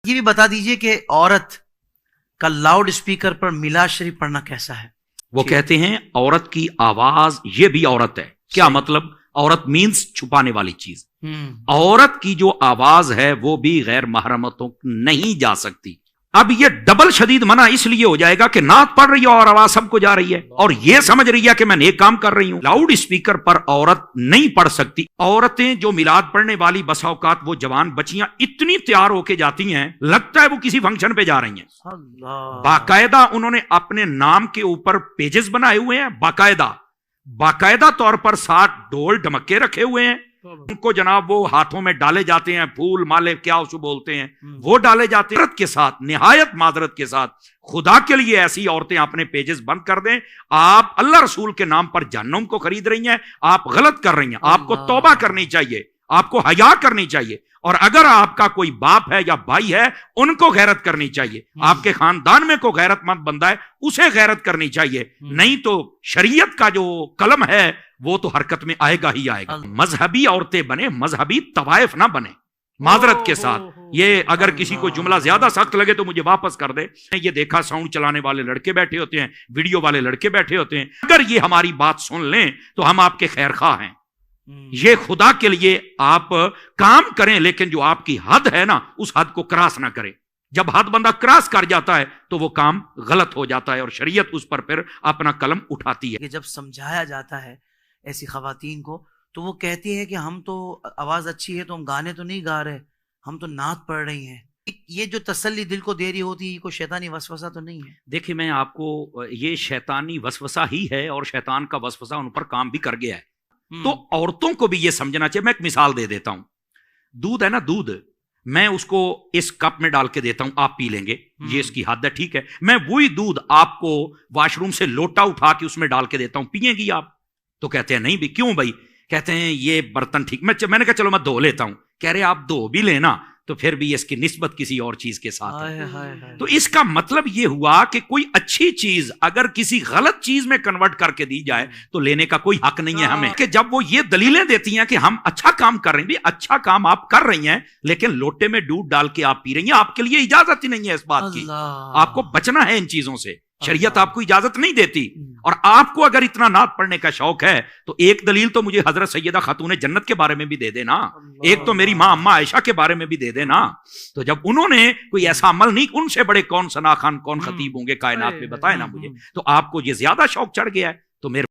یہ بھی بتا دیجئے کہ عورت کا لاؤڈ اسپیکر پر میلاد شریف پڑھنا کیسا ہے؟ وہ کہتے ہیں عورت کی آواز یہ بھی عورت ہے. کیا مطلب؟ عورت مینز چھپانے والی چیز. عورت کی جو آواز ہے وہ بھی غیر محرمتوں نہیں جا سکتی. اب یہ ڈبل شدید منع اس لیے ہو جائے گا کہ نعت پڑھ رہی ہے اور آواز سب کو جا رہی ہے اور یہ سمجھ رہی ہے کہ میں نیک کام کر رہی ہوں. لاؤڈ اسپیکر پر عورت نہیں پڑھ سکتی. عورتیں جو میلاد پڑھنے والی بسا اوقات وہ جوان بچیاں اتنی تیار ہو کے جاتی ہیں لگتا ہے وہ کسی فنکشن پہ جا رہی ہیں. باقاعدہ انہوں نے اپنے نام کے اوپر پیجز بنائے ہوئے ہیں, باقاعدہ طور پر 60 ڈول ڈمکے رکھے ہوئے ہیں. ان کو جناب وہ ہاتھوں میں ڈالے جاتے ہیں, پھول مالے کیا اسے بولتے ہیں وہ ڈالے جاتے ہیں. معذرت کے ساتھ, نہایت معذرت کے ساتھ, خدا کے لیے ایسی عورتیں اپنے پیجز بند کر دیں. آپ اللہ رسول کے نام پر جہنم کو خرید رہی ہیں, آپ غلط کر رہی ہیں. آپ کو توبہ کرنی چاہیے, آپ کو حیا کرنی چاہیے. اور اگر آپ کا کوئی باپ ہے یا بھائی ہے ان کو غیرت کرنی چاہیے. آپ کے خاندان میں کوئی غیرت مند بندہ ہے اسے غیرت کرنی چاہیے. نہیں تو شریعت کا جو قلم ہے وہ تو حرکت میں آئے گا ہی آئے گا. مذہبی عورتیں بنے, مذہبی طوائف نہ بنے. معذرت کے ساتھ, یہ اگر کسی کو جملہ زیادہ سخت لگے تو مجھے واپس کر دے. یہ دیکھا ساؤنڈ چلانے والے لڑکے بیٹھے ہوتے ہیں, ویڈیو والے لڑکے بیٹھے ہوتے ہیں. اگر یہ ہماری بات سن لیں تو ہم آپ کے خیر خواہ ہیں. یہ خدا کے لیے آپ کام کریں, لیکن جو آپ کی حد ہے نا اس حد کو کراس نہ کریں. جب حد بندہ کراس کر جاتا ہے تو وہ کام غلط ہو جاتا ہے اور شریعت اس پر پھر اپنا قلم اٹھاتی ہے. جب سمجھایا جاتا ہے ایسی خواتین کو تو وہ کہتی ہے کہ ہم تو آواز اچھی ہے تو ہم گانے تو نہیں گا رہے, ہم تو نعت پڑھ رہی ہیں. یہ جو تسلی دل کو دے رہی ہوتی ہے یہ کوئی شیطانی وسوسہ تو نہیں ہے؟ دیکھیں میں آپ کو, یہ شیطانی وسوسہ ہی ہے اور شیطان کا وسوسہ ان پر کام بھی کر گیا ہے. تو عورتوں کو بھی یہ سمجھنا چاہیے. میں ایک مثال دے دیتا ہوں. دودھ ہے نا, دودھ میں اس کو اس کپ میں ڈال کے دیتا ہوں, آپ پی لیں گے, یہ اس کی حد ہے, ٹھیک ہے. میں وہی دودھ آپ کو واش روم سے لوٹا اٹھا کے اس میں ڈال کے دیتا ہوں, پیئیں گی آپ؟ تو کہتے ہیں نہیں بھی. کیوں بھائی؟ کہتے ہیں یہ برتن ٹھیک. میں نے کہا چلو میں دھو لیتا ہوں. کہہ رہے آپ دھو بھی لینا تو پھر بھی اس کی نسبت کسی اور چیز کے ساتھ ہے. تو اس کا مطلب یہ ہوا کہ کوئی اچھی چیز اگر کسی غلط چیز میں کنورٹ کر کے دی جائے تو لینے کا کوئی حق نہیں ہے ہمیں. کہ جب وہ یہ دلیلیں دیتی ہیں کہ ہم اچھا کام کر رہے ہیں, بھی اچھا کام آپ کر رہی ہیں لیکن لوٹے میں دودھ ڈال کے آپ پی رہی ہیں, آپ کے لیے اجازت ہی نہیں ہے اس بات کی. آپ کو بچنا ہے ان چیزوں سے, شریعت آپ کو اجازت نہیں دیتی. اور آپ کو اگر اتنا نعت پڑھنے کا شوق ہے تو ایک دلیل تو مجھے حضرت سیدہ خاتون جنت کے بارے میں بھی دے دینا, ایک تو میری ماں اماں عائشہ کے بارے میں بھی دے دینا. تو جب انہوں نے کوئی ایسا عمل نہیں, ان سے بڑے کون ثنا خان کون خطیب ہوں گے کائنات میں, بتائے نا مجھے. تو آپ کو یہ زیادہ شوق چڑھ گیا ہے تو میرے